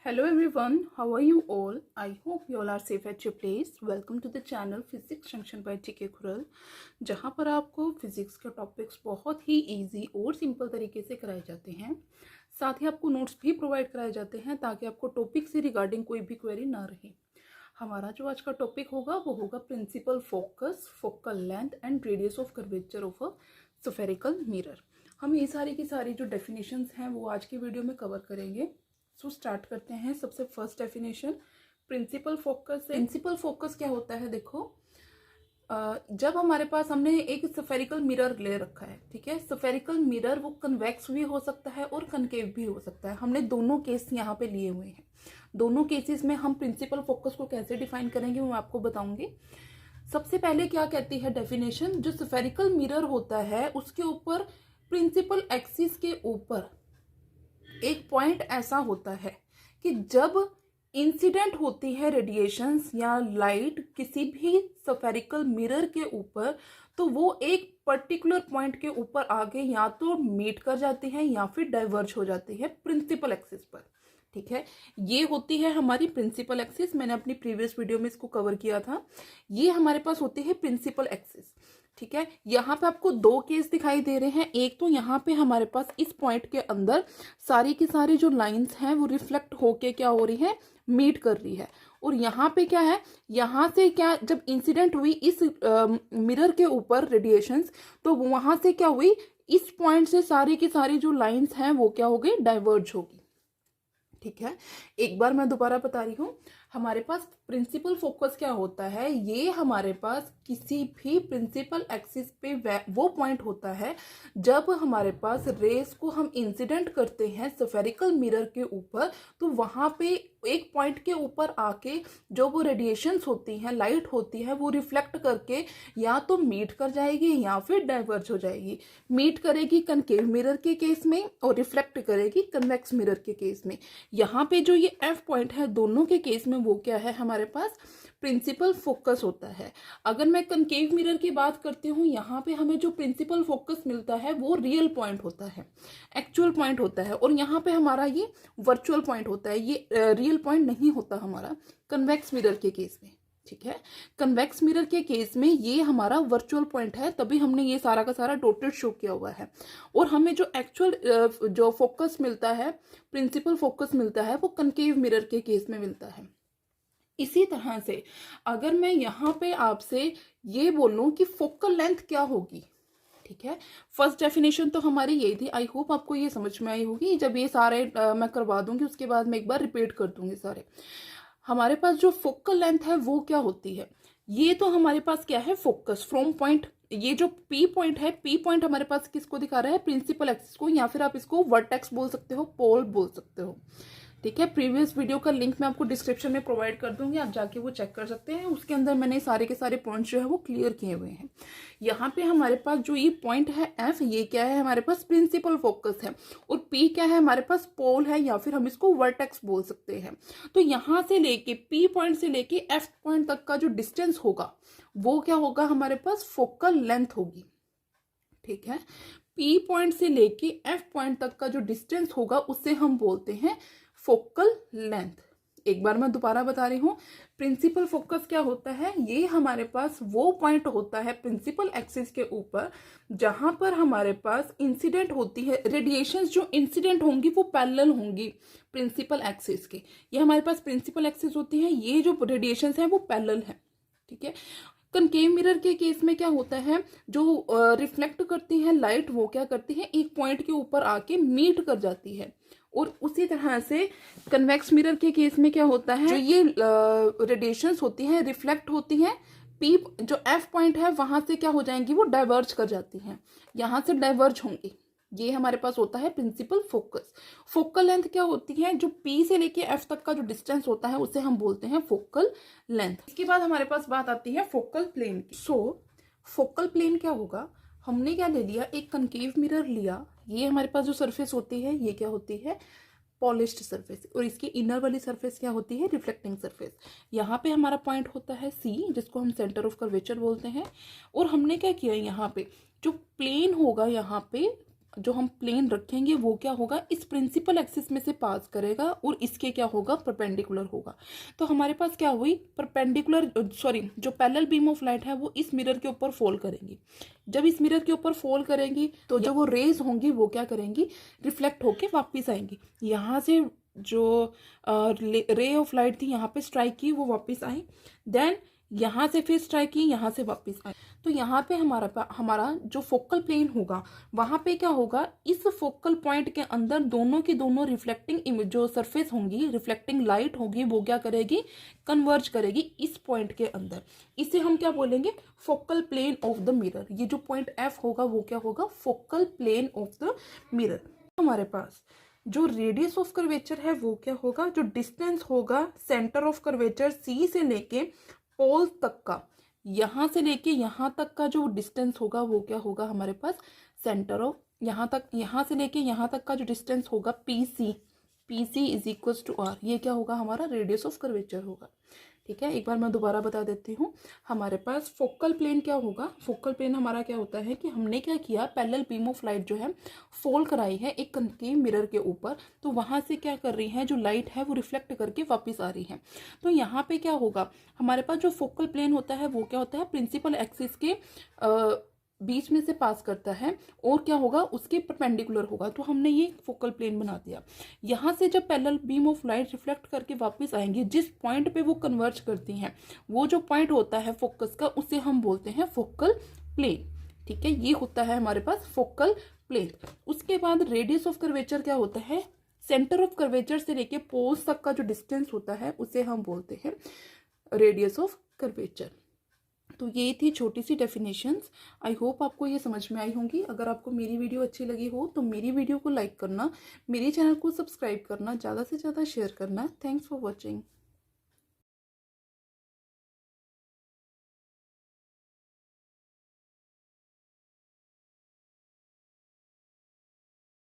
Hello everyone, how are you all? I hope you all are safe at your place. Welcome to the channel Physics Junction by TK खुरल, जहाँ पर आपको physics के topics बहुत ही easy और simple तरीके से कराए जाते हैं। साथ ही आपको नोट्स भी प्रोवाइड कराए जाते हैं ताकि आपको टॉपिक से रिगार्डिंग कोई भी क्वेरी ना रहे। हमारा जो आज का टॉपिक होगा वो होगा principal focus, focal length and radius of curvature of a spherical mirror. हम ये सारी की सारी जो डेफिनेशंस हैं वो आज की वीडियो में कवर करेंगे। सो स्टार्ट करते हैं। सबसे first definition principal focus. Principal focus क्या होता है? देखो, जब हमारे पास हमने एक स्फेरिकल मिरर ले रखा है, ठीक है, स्फेरिकल मिरर वो कन्वेक्स भी हो सकता है और कनकेव भी हो सकता है। हमने दोनों केस यहाँ पे लिए हुए हैं। दोनों केसेस में हम प्रिंसिपल फोकस को कैसे डिफाइन करेंगे वो आपको बताऊंगी। सबसे पहले क्या कहती है डेफिनेशन, जो स्फेरिकल मिरर होता है उसके ऊपर प्रिंसिपल एक्सिस के ऊपर एक पॉइंट ऐसा होता है कि जब इंसिडेंट होती है रेडिएशंस या लाइट किसी भी स्फेरिकल मिरर के ऊपर, तो वो एक पर्टिकुलर पॉइंट के ऊपर आगे या तो मीट कर जाती है या फिर डाइवर्ज हो जाती है प्रिंसिपल एक्सिस पर। ठीक है, ये होती है हमारी प्रिंसिपल एक्सिस। मैंने अपनी प्रीवियस वीडियो में इसको कवर किया था। ये हमारे पास होती है प्रिंसिपल एक्सिस। ठीक है, यहाँ पे आपको दो केस दिखाई दे रहे हैं। एक तो यहाँ पे हमारे पास इस पॉइंट के अंदर सारी की सारी जो लाइंस हैं वो रिफ्लेक्ट होके क्या हो रही है, मीट कर रही है। और यहाँ पे क्या है, यहाँ से क्या जब इंसिडेंट हुई इस मिरर के ऊपर रेडिएशंस, तो वहां से क्या हुई, इस पॉइंट से सारी की सारी जो लाइंस हैं वो क्या हो गई, डाइवर्ज होगी। ठीक है, एक बार मैं दोबारा बता रही हूँ। हमारे पास प्रिंसिपल फोकस क्या होता है, ये हमारे पास किसी भी प्रिंसिपल एक्सिस पे वो पॉइंट होता है जब हमारे पास रेस को हम इंसिडेंट करते हैं स्फेरिकल मिरर के ऊपर, तो वहां पे एक पॉइंट के ऊपर आके जो वो रेडिएशंस होती हैं, लाइट होती है, वो रिफ्लेक्ट करके या तो मीट कर जाएगी या फिर डाइवर्ज हो जाएगी। मीट करेगी कनकेव मिरर के केस में और रिफ्लेक्ट करेगी कन्वेक्स मिरर के केस में। यहाँ पे जो ये एफ पॉइंट है दोनों के केस में वो क्या है, हमारे पास प्रिंसिपल फोकस होता है। अगर मैं कनकेव मिरर की बात करती हूँ, यहाँ पे हमें जो प्रिंसिपल फोकस मिलता है वो रियल पॉइंट होता है, एक्चुअल पॉइंट होता है। और यहाँ पे हमारा ये वर्चुअल पॉइंट होता है, ये रियल पॉइंट नहीं होता हमारा कन्वेक्स मिरर के केस में। ठीक है, कन्वेक्स मिरर के केस में ये हमारा वर्चुअल पॉइंट है, तभी हमने ये सारा का सारा डॉटेड शो किया हुआ है। और हमें जो एक्चुअल जो फोकस मिलता है, प्रिंसिपल फोकस मिलता है, वो कनकेव मिरर के केस में मिलता है। इसी तरह से अगर मैं यहाँ पे आपसे ये बोलूं कि फोकल लेंथ क्या होगी, ठीक है, फर्स्ट डेफिनेशन तो हमारी यही थी। आई होप आपको ये समझ में आई होगी। जब ये सारे मैं करवा दूंगी उसके बाद मैं एक बार रिपीट कर दूंगी सारे। हमारे पास जो फोकल लेंथ है वो क्या होती है, ये तो हमारे पास क्या है, फोकस फ्रॉम पॉइंट। ये जो पी पॉइंट है, पी पॉइंट हमारे पास किसको दिखा रहा है, प्रिंसिपल एक्सिस को, या फिर आप इसको वर्टेक्स बोल सकते हो, पोल बोल सकते हो। ठीक है, प्रीवियस वीडियो का लिंक मैं आपको डिस्क्रिप्शन में प्रोवाइड कर दूंगी, आप जाके वो चेक कर सकते हैं। उसके अंदर मैंने सारे के सारे पॉइंट्स जो है वो क्लियर किए हुए हैं। यहाँ पे हमारे पास जो ये पॉइंट है एफ, ये क्या है, हमारे पास प्रिंसिपल फोकस है। और पी क्या है, हमारे पास पोल है, या फिर हम इसको वर्टेक्स बोल सकते हैं। तो यहाँ से लेके पी पॉइंट से लेके एफ पॉइंट तक का जो डिस्टेंस होगा वो क्या होगा, हमारे पास फोकल लेंथ होगी। ठीक है, पी पॉइंट से लेके एफ पॉइंट तक का जो डिस्टेंस होगा उससे हम बोलते हैं फोकल लेंथ। एक बार मैं दोबारा बता रही हूं, प्रिंसिपल फोकस क्या होता है, ये हमारे पास वो पॉइंट होता है प्रिंसिपल एक्सिस के ऊपर जहां पर हमारे पास इंसिडेंट होती है रेडिएशंस, जो इंसिडेंट होंगी वो पैरेलल होंगी प्रिंसिपल एक्सिस के। ये हमारे पास प्रिंसिपल एक्सिस होती है, ये जो रेडिएशंस है वो पैरेलल है। ठीक है, कनकेव मिरर के केस में क्या होता है, जो रिफ्लेक्ट करती है लाइट वो क्या करती है, एक पॉइंट के ऊपर आके मीट कर जाती है। और उसी तरह से कन्वेक्स मिरर के केस में क्या होता है, जो ये रेडिएशंस होती हैं रिफ्लेक्ट होती हैं, पी जो एफ पॉइंट है वहां से क्या हो जाएंगी, वो डाइवर्ज कर जाती हैं, यहां से डाइवर्ज होंगी। ये हमारे पास होता है प्रिंसिपल फोकस। फोकल लेंथ क्या होती है, जो पी से लेके एफ तक का जो डिस्टेंस होता है उसे हम बोलते हैं फोकल लेंथ। इसके बाद हमारे पास बात आती है फोकल प्लेन की। सो फोकल प्लेन क्या होगा, हमने क्या ले लिया, एक कनकेव मिरर लिया। ये हमारे पास जो सरफेस होती है ये क्या होती है, पॉलिश्ड सरफेस, और इसकी इनर वाली सरफेस क्या होती है, रिफ्लेक्टिंग सरफेस। यहाँ पे हमारा पॉइंट होता है सी, जिसको हम सेंटर ऑफ कर्वेचर बोलते हैं। और हमने क्या किया, यहाँ पे जो प्लेन होगा, यहाँ पे जो हम प्लेन रखेंगे वो क्या होगा, इस प्रिंसिपल एक्सिस में से पास करेगा और इसके क्या होगा, परपेंडिकुलर होगा। तो हमारे पास क्या हुई, परपेंडिकुलर जो पैरेलल बीम ऑफ लाइट है वो इस मिरर के ऊपर फॉल करेंगी। जब इस मिरर के ऊपर फॉल करेंगी तो जो वो रेज होंगी वो क्या करेंगी, रिफ्लेक्ट होके वापस आएंगी। यहाँ से जो रे ऑफ लाइट थी यहाँ पे स्ट्राइक की, वो वापस आई, देन यहाँ से फिर स्ट्राइक की, यहाँ से वापस आई। तो यहाँ पे हमारा जो फोकल प्लेन होगा वहाँ पे क्या होगा, इस फोकल पॉइंट के अंदर दोनों की दोनों रिफ्लेक्टिंग जो सरफेस होंगी, रिफ्लेक्टिंग लाइट होगी, वो क्या करेगी, कन्वर्ज करेगी इस पॉइंट के अंदर। इसे हम क्या बोलेंगे, focal plane of the mirror. ये जो पॉइंट एफ होगा वो क्या होगा, focal plane of the mirror. हमारे पास जो रेडियस ऑफ कर्वेचर है वो क्या होगा, जो डिस्टेंस होगा सेंटर ऑफ कर्वेचर सी से लेके पोल तक का, यहाँ से लेके यहाँ तक का जो डिस्टेंस होगा वो क्या होगा हमारे पास, सेंटर ऑफ, यहाँ से लेके यहाँ तक का जो डिस्टेंस होगा P C is equals to R, ये क्या होगा, हमारा रेडियस ऑफ कर्वेचर होगा। ठीक है, एक बार मैं दोबारा बता देती हूँ। हमारे पास फोकल प्लेन क्या होगा, फोकल प्लेन हमारा क्या होता है कि हमने क्या किया, पैरेलल बीम ऑफ लाइट जो है फॉल कराई है एक के मिरर के ऊपर, तो वहां से क्या कर रही है, जो लाइट है वो रिफ्लेक्ट करके वापस आ रही है। तो यहाँ पे क्या होगा, हमारे पास जो फोकल प्लेन होता है वो क्या होता है, प्रिंसिपल एक्सिस के बीच में से पास करता है और क्या होगा, उसके परपेंडिकुलर होगा। तो हमने ये फोकल प्लेन बना दिया। यहाँ से जब parallel beam of light reflect करके वापस आएंगे, जिस पॉइंट पे वो कन्वर्ज करती हैं, वो जो पॉइंट होता है फोकस का, उसे हम बोलते हैं फोकल प्लेन। ठीक है, ये होता है हमारे पास फोकल प्लेन। उसके बाद रेडियस ऑफ कर्वेचर क्या होता है, सेंटर ऑफ कर्वेचर से लेके पोल्स तक का जो डिस्टेंस होता है उसे हम बोलते हैं रेडियस ऑफ कर्वेचर। तो ये थी छोटी सी डेफिनेशंस। आई होप आपको ये समझ में आई होंगी। अगर आपको मेरी वीडियो अच्छी लगी हो तो मेरी वीडियो को लाइक करना, मेरे चैनल को सब्सक्राइब करना, ज़्यादा से ज़्यादा शेयर करना। Thanks for watching.